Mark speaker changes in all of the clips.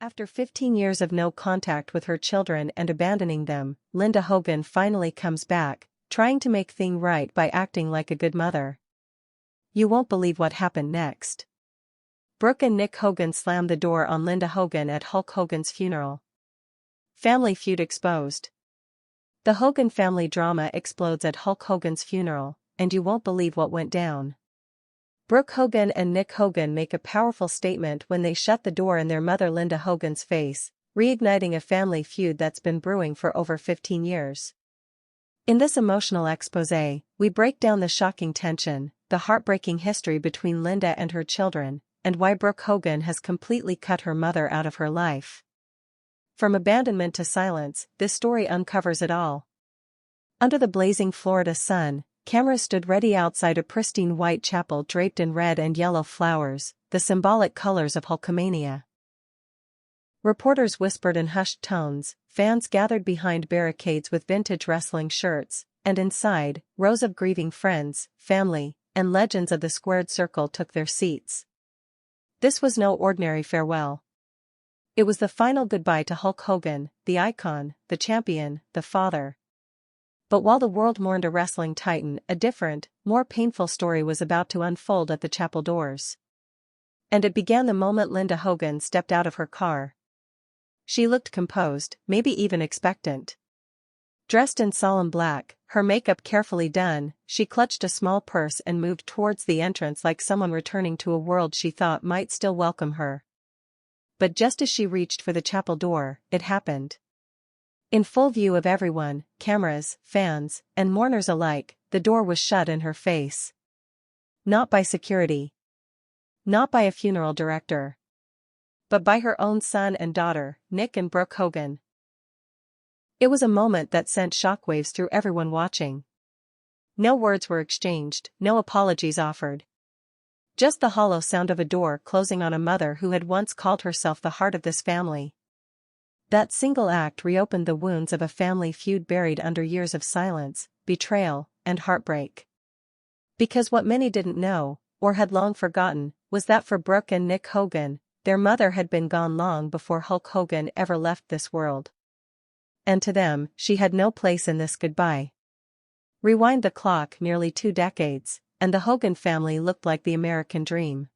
Speaker 1: After 15 years of no contact with her children and abandoning them, Linda Hogan finally comes back, trying to make things right by acting like a good mother. You won't believe what happened next. Brooke and Nick Hogan slammed the door on Linda Hogan at Hulk Hogan's funeral. Family feud exposed. The Hogan family drama explodes at Hulk Hogan's funeral, and you won't believe what went down. Brooke Hogan and Nick Hogan make a powerful statement when they shut the door in their mother Linda Hogan's face, reigniting a family feud that's been brewing for over 15 years. In this emotional exposé, we break down the shocking tension, the heartbreaking history between Linda and her children, and why Brooke Hogan has completely cut her mother out of her life. From abandonment to silence, this story uncovers it all. Under the blazing Florida sun, cameras stood ready outside a pristine white chapel draped in red and yellow flowers, the symbolic colors of Hulkamania. Reporters whispered in hushed tones, fans gathered behind barricades with vintage wrestling shirts, and inside, rows of grieving friends, family, and legends of the squared circle took their seats. This was no ordinary farewell. It was the final goodbye to Hulk Hogan, the icon, the champion, the father. But while the world mourned a wrestling titan, a different, more painful story was about to unfold at the chapel doors. And it began the moment Linda Hogan stepped out of her car. She looked composed, maybe even expectant. Dressed in solemn black, her makeup carefully done, she clutched a small purse and moved towards the entrance like someone returning to a world she thought might still welcome her. But just as she reached for the chapel door, it happened. In full view of everyone, cameras, fans, and mourners alike, the door was shut in her face. Not by security. Not by a funeral director. But by her own son and daughter, Nick and Brooke Hogan. It was a moment that sent shockwaves through everyone watching. No words were exchanged, no apologies offered. Just the hollow sound of a door closing on a mother who had once called herself the heart of this family. That single act reopened the wounds of a family feud buried under years of silence, betrayal, and heartbreak. Because what many didn't know, or had long forgotten, was that for Brooke and Nick Hogan, their mother had been gone long before Hulk Hogan ever left this world. And to them, she had no place in this goodbye. Rewind the clock nearly 2 decades, and the Hogan family looked like the American dream.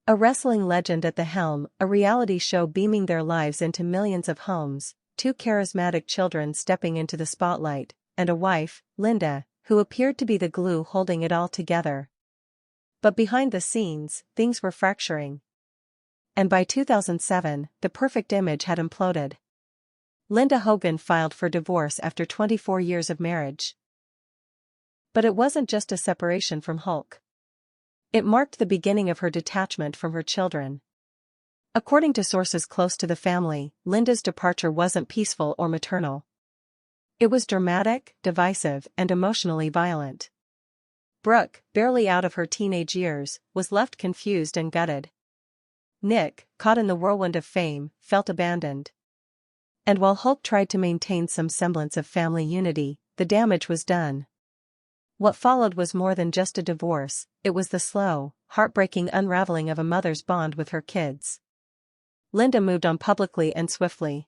Speaker 1: A wrestling legend at the helm, a reality show beaming their lives into millions of homes, 2 charismatic children stepping into the spotlight, and a wife, Linda, who appeared to be the glue holding it all together. But behind the scenes, things were fracturing. And by 2007, the perfect image had imploded. Linda Hogan filed for divorce after 24 years of marriage. But it wasn't just a separation from Hulk. It marked the beginning of her detachment from her children. According to sources close to the family, Linda's departure wasn't peaceful or maternal. It was dramatic, divisive, and emotionally violent. Brooke, barely out of her teenage years, was left confused and gutted. Nick, caught in the whirlwind of fame, felt abandoned. And while Hulk tried to maintain some semblance of family unity, the damage was done. What followed was more than just a divorce, it was the slow, heartbreaking unraveling of a mother's bond with her kids. Linda moved on publicly and swiftly.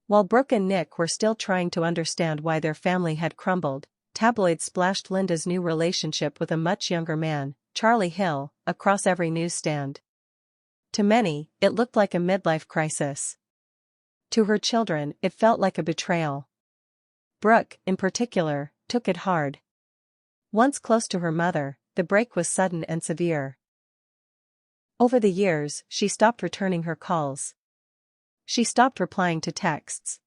Speaker 1: While Brooke and Nick were still trying to understand why their family had crumbled, tabloids splashed Linda's new relationship with a much younger man, Charlie Hill, across every newsstand. To many, it looked like a midlife crisis. To her children, it felt like a betrayal. Brooke, in particular, took it hard. Once close to her mother, the break was sudden and severe. Over the years, she stopped returning her calls. She stopped replying to texts.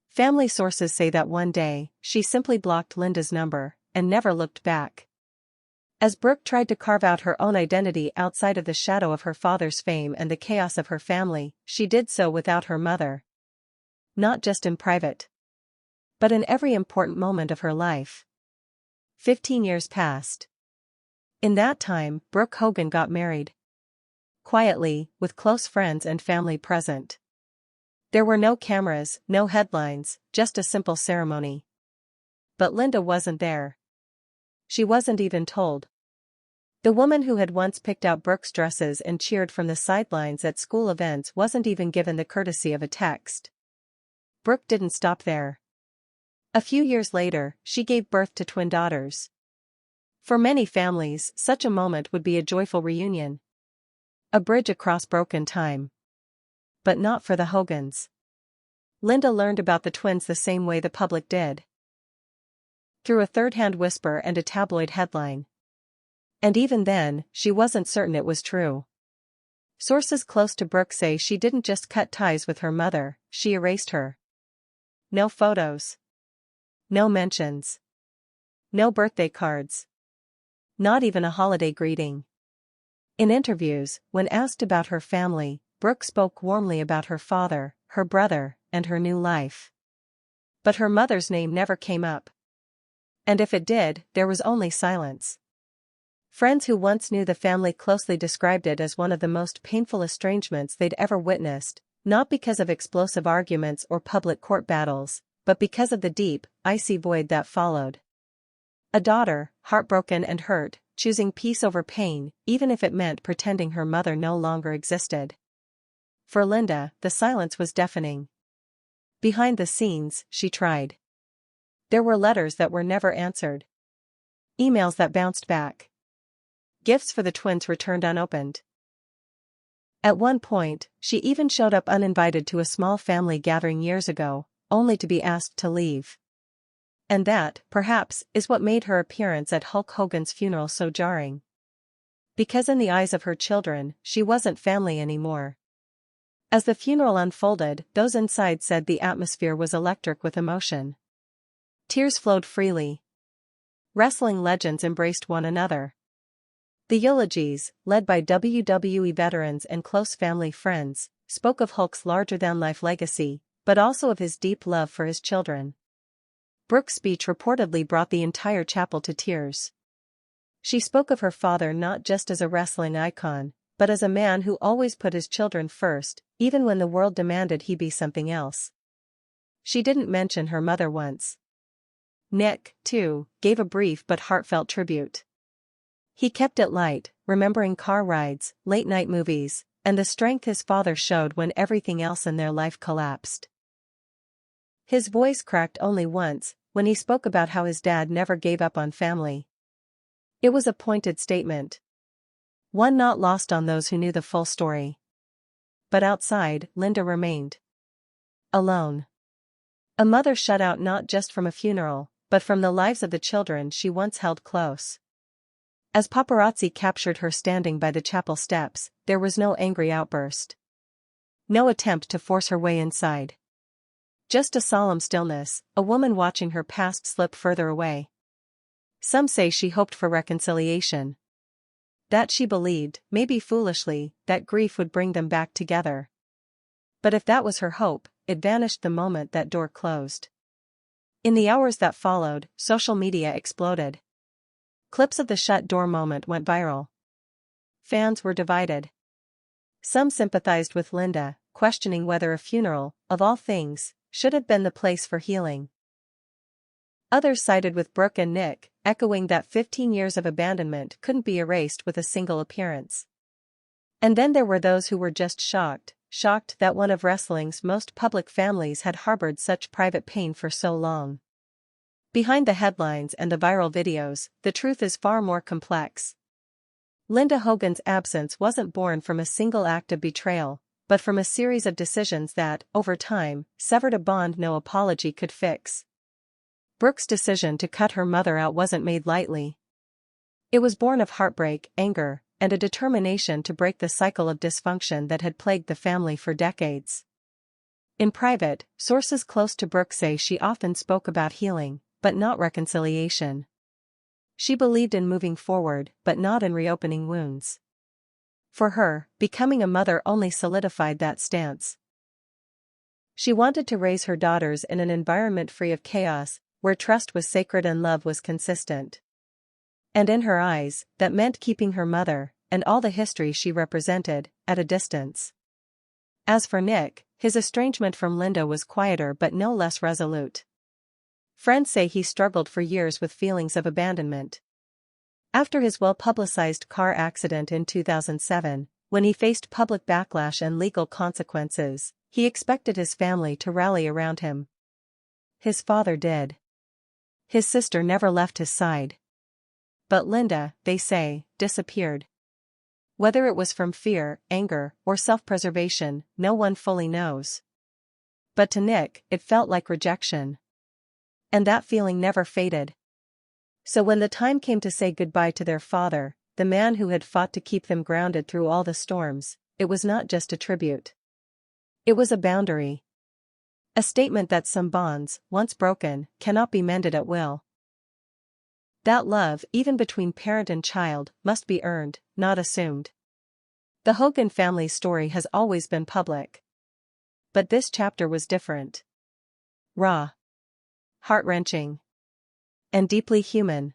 Speaker 1: Family sources say that one day, she simply blocked Linda's number, and never looked back. As Brooke tried to carve out her own identity outside of the shadow of her father's fame and the chaos of her family, she did so without her mother. Not just in private, but in every important moment of her life. 15 years passed. In that time, Brooke Hogan got married. Quietly, with close friends and family present. There were no cameras, no headlines, just a simple ceremony. But Linda wasn't there. She wasn't even told. The woman who had once picked out Brooke's dresses and cheered from the sidelines at school events wasn't even given the courtesy of a text. Brooke didn't stop there. A few years later, she gave birth to twin daughters. For many families, such a moment would be a joyful reunion. A bridge across broken time. But not for the Hogans. Linda learned about the twins the same way the public did. Through a third-hand whisper and a tabloid headline. And even then, she wasn't certain it was true. Sources close to Brooke say she didn't just cut ties with her mother, she erased her. No photos. No mentions. No birthday cards. Not even a holiday greeting. In interviews, when asked about her family, Brooke spoke warmly about her father, her brother, and her new life. But her mother's name never came up. And if it did, there was only silence. Friends who once knew the family closely described it as one of the most painful estrangements they'd ever witnessed, not because of explosive arguments or public court battles, but because of the deep, icy void that followed. A daughter, heartbroken and hurt, choosing peace over pain, even if it meant pretending her mother no longer existed. For Linda, the silence was deafening. Behind the scenes, she tried. There were letters that were never answered. Emails that bounced back. Gifts for the twins returned unopened. At one point, she even showed up uninvited to a small family gathering years ago, only to be asked to leave. And that, perhaps, is what made her appearance at Hulk Hogan's funeral so jarring. Because in the eyes of her children, she wasn't family anymore. As the funeral unfolded, those inside said the atmosphere was electric with emotion. Tears flowed freely. Wrestling legends embraced one another. The eulogies, led by WWE veterans and close family friends, spoke of Hulk's larger-than-life legacy, but also of his deep love for his children. Brooke's speech reportedly brought the entire chapel to tears. She spoke of her father not just as a wrestling icon, but as a man who always put his children first, even when the world demanded he be something else. She didn't mention her mother once. Nick, too, gave a brief but heartfelt tribute. He kept it light, remembering car rides, late-night movies, and the strength his father showed when everything else in their life collapsed. His voice cracked only once, when he spoke about how his dad never gave up on family. It was a pointed statement. One not lost on those who knew the full story. But outside, Linda remained. Alone. A mother shut out not just from a funeral, but from the lives of the children she once held close. As paparazzi captured her standing by the chapel steps, there was no angry outburst. No attempt to force her way inside. Just a solemn stillness, a woman watching her past slip further away. Some say she hoped for reconciliation. That she believed, maybe foolishly, that grief would bring them back together. But if that was her hope, it vanished the moment that door closed. In the hours that followed, social media exploded. Clips of the shut door moment went viral. Fans were divided. Some sympathized with Linda, questioning whether a funeral, of all things, should have been the place for healing. Others sided with Brooke and Nick, echoing that 15 years of abandonment couldn't be erased with a single appearance. And then there were those who were just shocked that one of wrestling's most public families had harbored such private pain for so long. Behind the headlines and the viral videos, the truth is far more complex. Linda Hogan's absence wasn't born from a single act of betrayal, but from a series of decisions that, over time, severed a bond no apology could fix. Brooke's decision to cut her mother out wasn't made lightly. It was born of heartbreak, anger, and a determination to break the cycle of dysfunction that had plagued the family for decades. In private, sources close to Brooke say she often spoke about healing, but not reconciliation. She believed in moving forward, but not in reopening wounds. For her, becoming a mother only solidified that stance. She wanted to raise her daughters in an environment free of chaos, where trust was sacred and love was consistent. And in her eyes, that meant keeping her mother, and all the history she represented, at a distance. As for Nick, his estrangement from Linda was quieter but no less resolute. Friends say he struggled for years with feelings of abandonment. After his well-publicized car accident in 2007, when he faced public backlash and legal consequences, he expected his family to rally around him. His father did. His sister never left his side. But Linda, they say, disappeared. Whether it was from fear, anger, or self-preservation, no one fully knows. But to Nick, it felt like rejection. And that feeling never faded. So when the time came to say goodbye to their father, the man who had fought to keep them grounded through all the storms, it was not just a tribute. It was a boundary. A statement that some bonds, once broken, cannot be mended at will. That love, even between parent and child, must be earned, not assumed. The Hogan family's story has always been public. But this chapter was different. Raw. Heart-wrenching. And deeply human.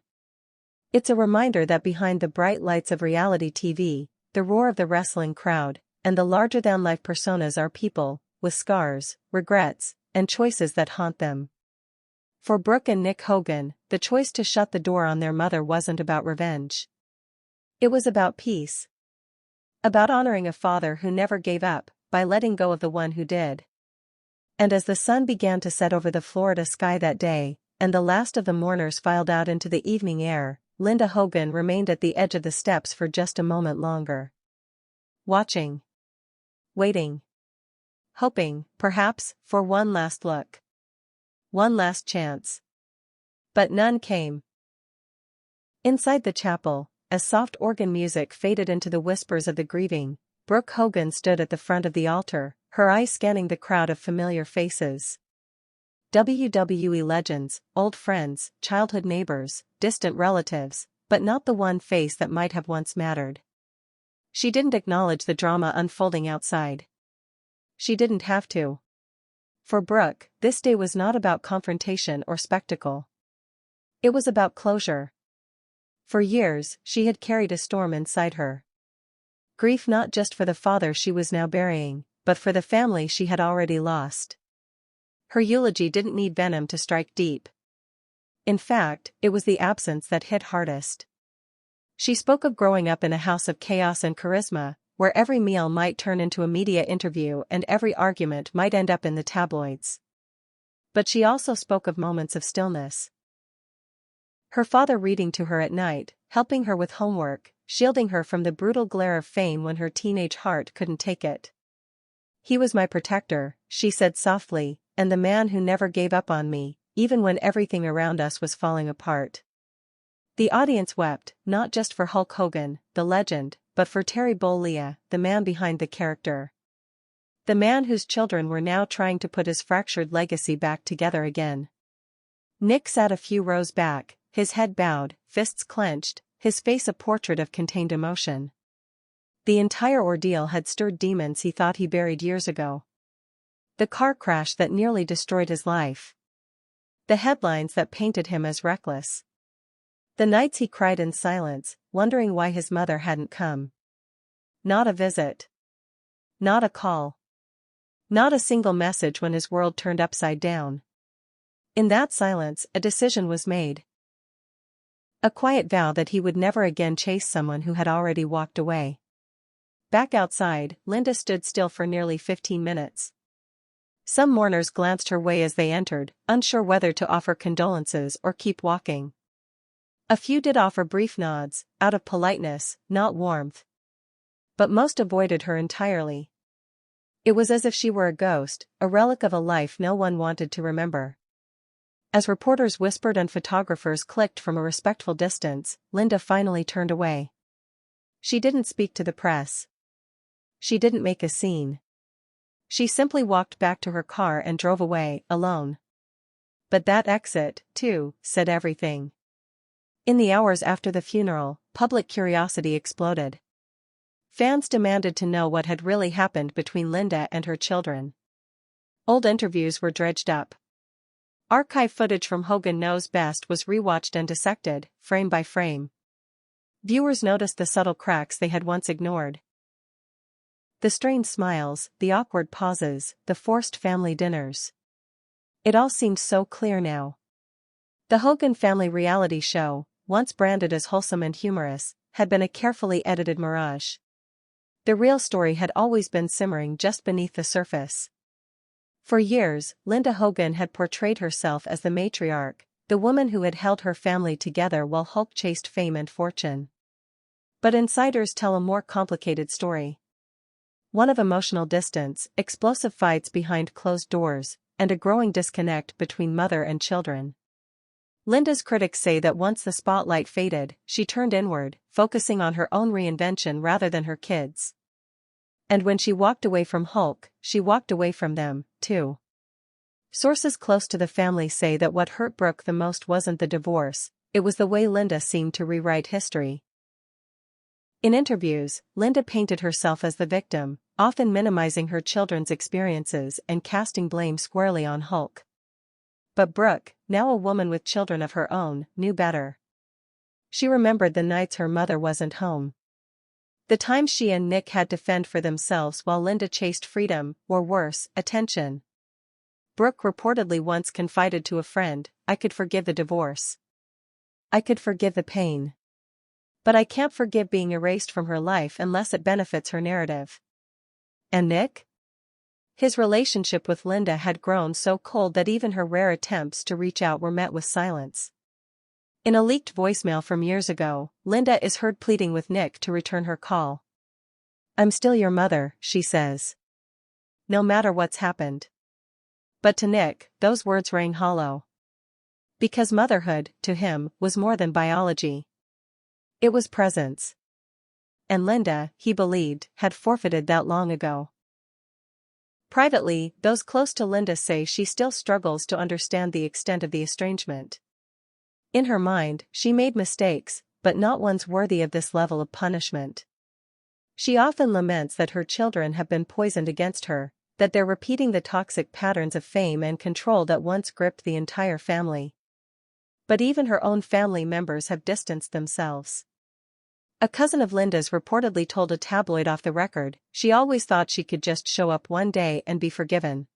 Speaker 1: It's a reminder that behind the bright lights of reality TV, the roar of the wrestling crowd, and the larger-than-life personas are people, with scars, regrets, and choices that haunt them. For Brooke and Nick Hogan, the choice to shut the door on their mother wasn't about revenge. It was about peace. About honoring a father who never gave up, by letting go of the one who did. And as the sun began to set over the Florida sky that day, and the last of the mourners filed out into the evening air, Linda Hogan remained at the edge of the steps for just a moment longer. Watching. Waiting. Hoping, perhaps, for one last look. One last chance. But none came. Inside the chapel, as soft organ music faded into the whispers of the grieving, Brooke Hogan stood at the front of the altar, her eyes scanning the crowd of familiar faces. WWE legends, old friends, childhood neighbors, distant relatives, but not the one face that might have once mattered. She didn't acknowledge the drama unfolding outside. She didn't have to. For Brooke, this day was not about confrontation or spectacle. It was about closure. For years, she had carried a storm inside her. Grief not just for the father she was now burying, but for the family she had already lost. Her eulogy didn't need venom to strike deep. In fact, it was the absence that hit hardest. She spoke of growing up in a house of chaos and charisma, where every meal might turn into a media interview and every argument might end up in the tabloids. But she also spoke of moments of stillness. Her father reading to her at night, helping her with homework, shielding her from the brutal glare of fame when her teenage heart couldn't take it. "He was my protector," she said softly, "and the man who never gave up on me, even when everything around us was falling apart." The audience wept, not just for Hulk Hogan, the legend, but for Terry Bollea, the man behind the character. The man whose children were now trying to put his fractured legacy back together again. Nick sat a few rows back, his head bowed, fists clenched, his face a portrait of contained emotion. The entire ordeal had stirred demons he thought he buried years ago. The car crash that nearly destroyed his life. The headlines that painted him as reckless. The nights he cried in silence, wondering why his mother hadn't come. Not a visit. Not a call. Not a single message when his world turned upside down. In that silence, a decision was made. A quiet vow that he would never again chase someone who had already walked away. Back outside, Linda stood still for nearly 15 minutes. Some mourners glanced her way as they entered, unsure whether to offer condolences or keep walking. A few did offer brief nods, out of politeness, not warmth. But most avoided her entirely. It was as if she were a ghost, a relic of a life no one wanted to remember. As reporters whispered and photographers clicked from a respectful distance, Linda finally turned away. She didn't speak to the press. She didn't make a scene. She simply walked back to her car and drove away, alone. But that exit, too, said everything. In the hours after the funeral, public curiosity exploded. Fans demanded to know what had really happened between Linda and her children. Old interviews were dredged up. Archive footage from Hogan Knows Best was rewatched and dissected, frame by frame. Viewers noticed the subtle cracks they had once ignored. The strained smiles, the awkward pauses, the forced family dinners. It all seemed so clear now. The Hogan family reality show, once branded as wholesome and humorous, had been a carefully edited mirage. The real story had always been simmering just beneath the surface. For years, Linda Hogan had portrayed herself as the matriarch, the woman who had held her family together while Hulk chased fame and fortune. But insiders tell a more complicated story. One of emotional distance, explosive fights behind closed doors, and a growing disconnect between mother and children. Linda's critics say that once the spotlight faded, she turned inward, focusing on her own reinvention rather than her kids. And when she walked away from Hulk, she walked away from them, too. Sources close to the family say that what hurt Brooke the most wasn't the divorce, it was the way Linda seemed to rewrite history. In interviews, Linda painted herself as the victim, often minimizing her children's experiences and casting blame squarely on Hulk. But Brooke, now a woman with children of her own, knew better. She remembered the nights her mother wasn't home. The times she and Nick had to fend for themselves while Linda chased freedom, or worse, attention. Brooke reportedly once confided to a friend, "I could forgive the divorce. I could forgive the pain. But I can't forgive being erased from her life unless it benefits her narrative." And Nick? His relationship with Linda had grown so cold that even her rare attempts to reach out were met with silence. In a leaked voicemail from years ago, Linda is heard pleading with Nick to return her call. "I'm still your mother," she says. "No matter what's happened." But to Nick, those words rang hollow. Because motherhood, to him, was more than biology. It was presence. And Linda, he believed, had forfeited that long ago. Privately, those close to Linda say she still struggles to understand the extent of the estrangement. In her mind, she made mistakes, but not ones worthy of this level of punishment. She often laments that her children have been poisoned against her, that they're repeating the toxic patterns of fame and control that once gripped the entire family. But even her own family members have distanced themselves. A cousin of Linda's reportedly told a tabloid off the record, she always thought she could just show up one day and be forgiven.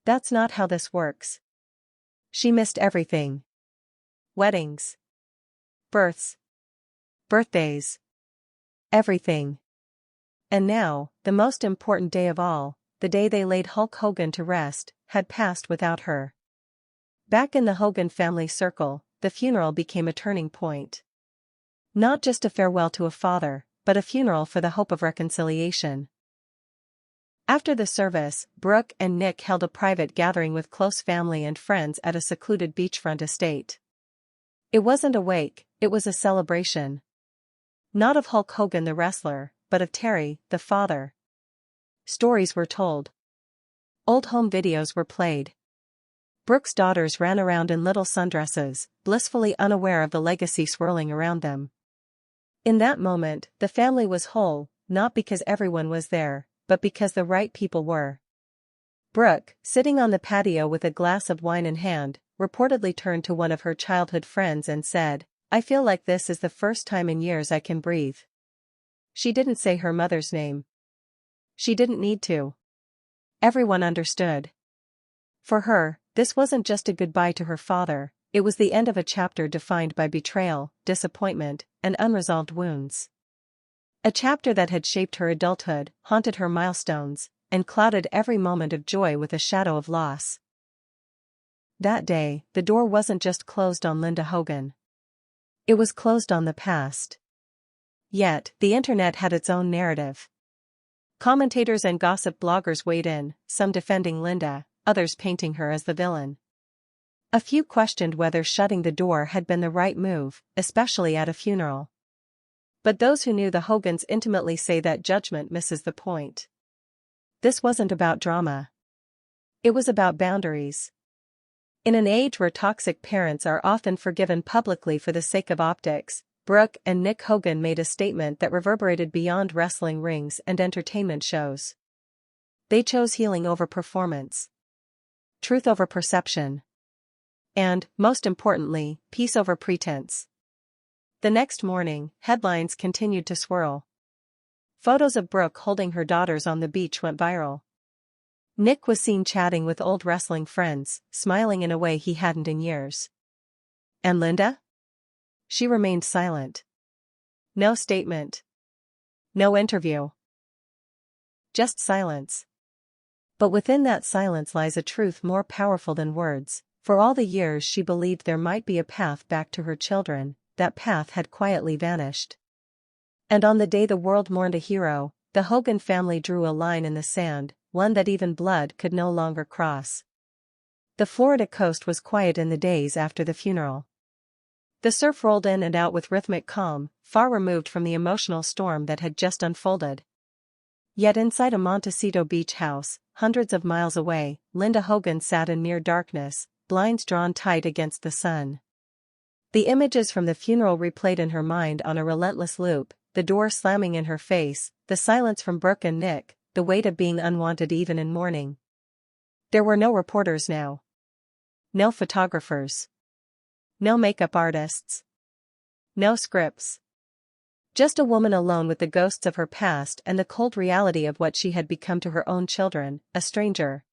Speaker 1: That's not how this works. She missed everything. Weddings. Births. Birthdays. Everything. And now, the most important day of all, the day they laid Hulk Hogan to rest, had passed without her. Back in the Hogan family circle, the funeral became a turning point. Not just a farewell to a father, but a funeral for the hope of reconciliation. After the service, Brooke and Nick held a private gathering with close family and friends at a secluded beachfront estate. It wasn't a wake, it was a celebration. Not of Hulk Hogan the wrestler, but of Terry, the father. Stories were told. Old home videos were played. Brooke's daughters ran around in little sundresses, blissfully unaware of the legacy swirling around them. In that moment, the family was whole, not because everyone was there, but because the right people were. Brooke, sitting on the patio with a glass of wine in hand, reportedly turned to one of her childhood friends and said, "I feel like this is the first time in years I can breathe." She didn't say her mother's name. She didn't need to. Everyone understood. For her, this wasn't just a goodbye to her father, it was the end of a chapter defined by betrayal, disappointment, and unresolved wounds. A chapter that had shaped her adulthood, haunted her milestones, and clouded every moment of joy with a shadow of loss. That day, the door wasn't just closed on Linda Hogan. It was closed on the past. Yet, the internet had its own narrative. Commentators and gossip bloggers weighed in, some defending Linda, others painting her as the villain. A few questioned whether shutting the door had been the right move, especially at a funeral. But those who knew the Hogans intimately say that judgment misses the point. This wasn't about drama. It was about boundaries. In an age where toxic parents are often forgiven publicly for the sake of optics, Brooke and Nick Hogan made a statement that reverberated beyond wrestling rings and entertainment shows. They chose healing over performance. Truth over perception. And, most importantly, peace over pretense. The next morning, headlines continued to swirl. Photos of Brooke holding her daughters on the beach went viral. Nick was seen chatting with old wrestling friends, smiling in a way he hadn't in years. And Linda? she remained silent. No statement. No interview. Just silence. But within that silence lies a truth more powerful than words. For all the years she believed there might be a path back to her children, that path had quietly vanished. And on the day the world mourned a hero, the Hogan family drew a line in the sand, one that even blood could no longer cross. The Florida coast was quiet in the days after the funeral. The surf rolled in and out with rhythmic calm, far removed from the emotional storm that had just unfolded. Yet inside a Montecito beach house, hundreds of miles away, Linda Hogan sat in near darkness, blinds drawn tight against the sun. The images from the funeral replayed in her mind on a relentless loop, the door slamming in her face, the silence from Brooke and Nick, the weight of being unwanted even in mourning. There were no reporters now. No photographers. No makeup artists. No scripts. Just a woman alone with the ghosts of her past and the cold reality of what she had become to her own children, a stranger.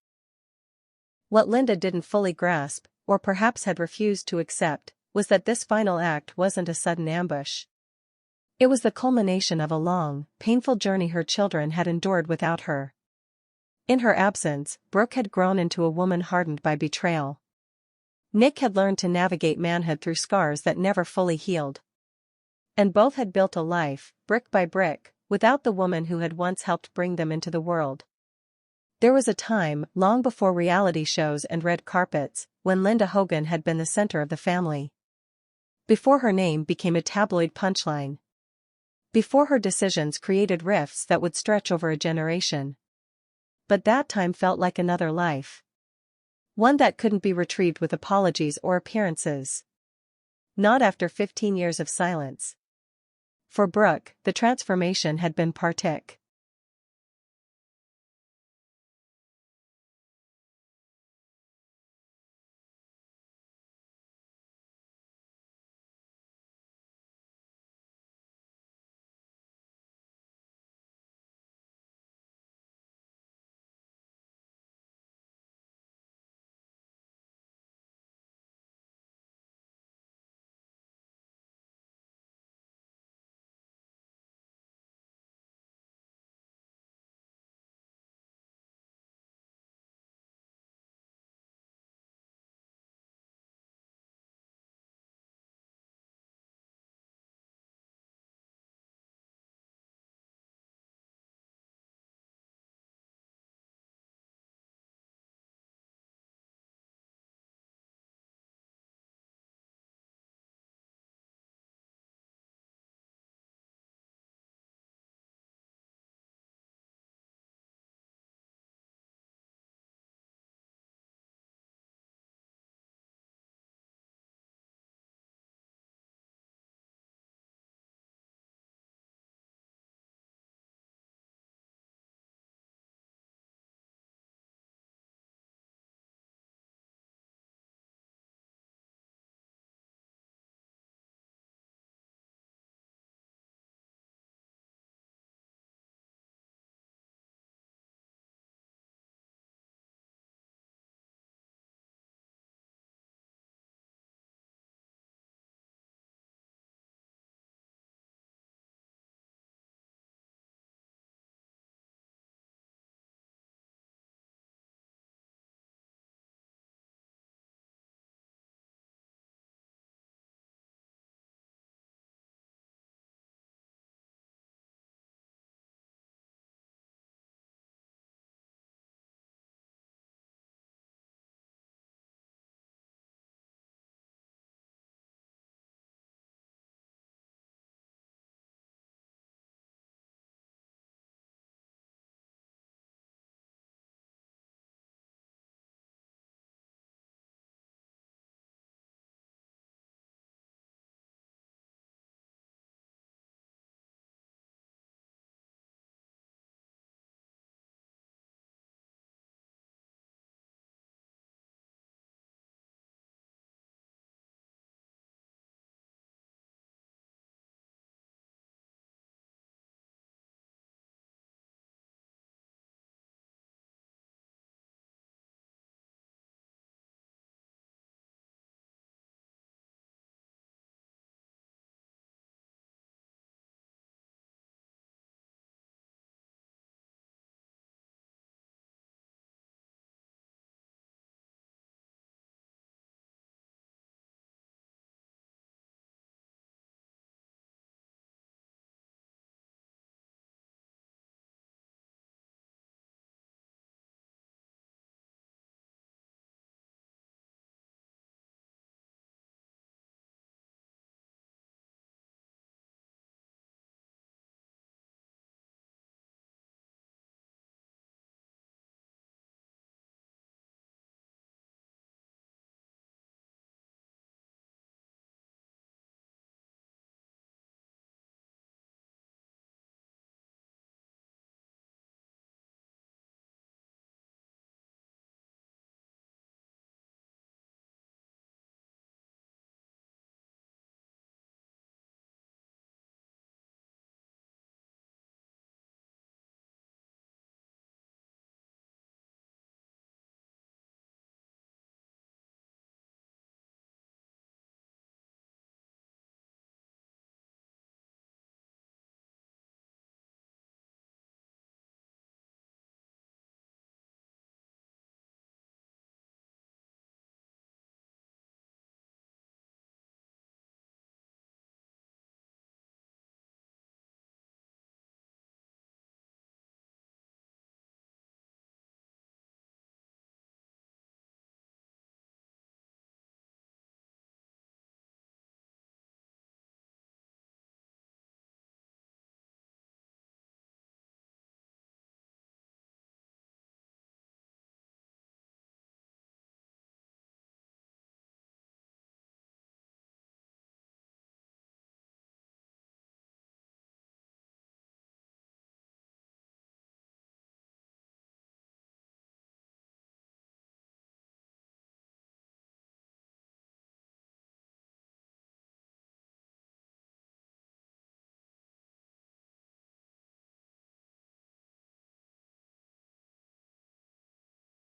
Speaker 1: What Linda didn't fully grasp, or perhaps had refused to accept, was that this final act wasn't a sudden ambush. It was the culmination of a long, painful journey her children had endured without her. In her absence, Brooke had grown into a woman hardened by betrayal. Nick had learned to navigate manhood through scars that never fully healed. And both had built a life, brick by brick, without the woman who had once helped bring them into the world. There was a time, long before reality shows and red carpets, when Linda Hogan had been the center of the family. Before her name became a tabloid punchline. Before her decisions created rifts that would stretch over a generation. But that time felt like another life. One that couldn't be retrieved with apologies or appearances. Not after 15 years of silence. For Brooke, the transformation had been partic.